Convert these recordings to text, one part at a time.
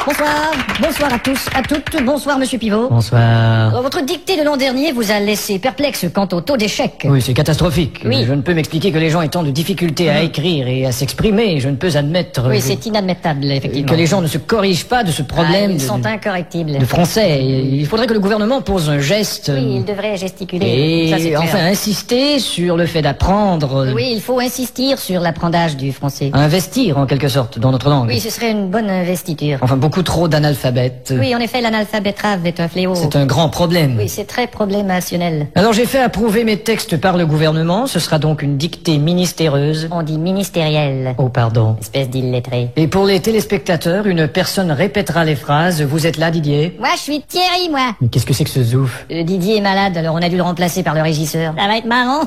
Bonsoir, bonsoir à tous, à toutes, bonsoir Monsieur Pivot. Bonsoir. Votre dictée de l'an dernier vous a laissé perplexe quant au taux d'échec. Oui, c'est catastrophique. Oui. Je ne peux m'expliquer que les gens aient tant de difficultés à écrire et à s'exprimer. Je ne peux admettre Oui, c'est inadmettable, effectivement. que les gens ne se corrigent pas de ce problème Ils sont incorrectibles. de français. Il faudrait que le gouvernement pose un geste Oui, il devrait gesticuler. Ça, c'est et clair. enfin insister sur le fait d'apprendre, Oui, il faut insister sur l'apprentissage du français. investir en quelque sorte dans notre langue. Oui, ce serait une bonne investiture. Enfin, beaucoup trop d'analphabètes. Oui, en effet, l'analphabétrave est un fléau. C'est un grand problème. Oui, c'est très problémationnel. Alors j'ai fait approuver mes textes par le gouvernement. Ce sera donc une dictée ministéreuse. On dit ministériel. Oh, pardon. Espèce d'illettré. Et pour les téléspectateurs, une personne répétera les phrases. Vous êtes là, Didier? Moi, je suis Thierry, moi. Mais qu'est-ce que c'est que ce zouf? Didier est malade, alors on a dû le remplacer par le régisseur. Ça va être marrant.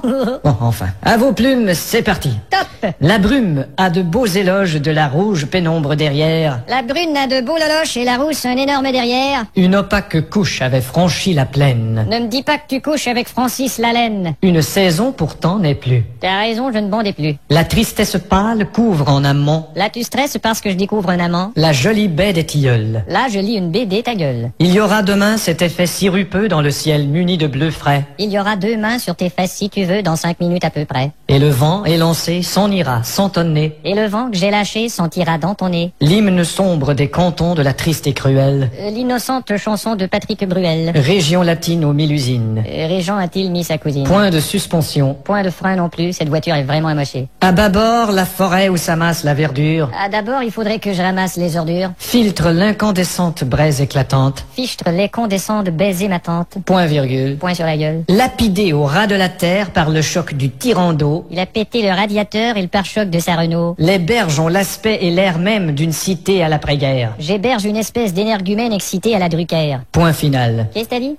Bon, enfin. À vos plumes, c'est parti. Top. La brume a de beaux éloges de la rouge pénombre derrière. La brune a de beaux loloches et la rousse un énorme derrière. Une opaque couche avait franchi la plaine. Ne me dis pas que tu couches avec Francis Lalaine. Une saison pourtant n'est plus. T'as raison, je ne bondais plus. La tristesse pâle couvre en amont Là, tu stresses parce que je découvre un amant. la jolie baie des tilleuls. Là, je lis une BD, ta gueule. Il y aura demain cet effet sirupeux dans le ciel muni de bleu frais. Il y aura 2 mains sur tes fesses si tu veux, dans 5 minutes à peu près. Et le vent élancé s'en ira sans tonner. Et le vent que j'ai lâché sentira dans ton nez. L'hymne sombre des cantons de la triste et cruelle L'innocente chanson de Patrick Bruel. région latine aux 1000 usines. Régent a-t-il mis sa cousine? Point de suspension. Point de frein non plus, cette voiture est vraiment amochée. À bâbord, la forêt où s'amasse la verdure Ah, d'abord, il faudrait que je ramasse les ordures. filtre l'incandescente braise éclatante. Fichtre les condescends de baiser ma tante. Point virgule. Point sur la gueule. Lapidé au ras de la terre par le choc du tyran d'eau, Il a pété le radiateur et le pare-choc de sa Renault. les berges ont l'aspect et l'air même d'une cité à l'après-guerre. J'héberge une espèce d'énergumène excité à la Drucker. Point final. Qu'est-ce que t'as dit?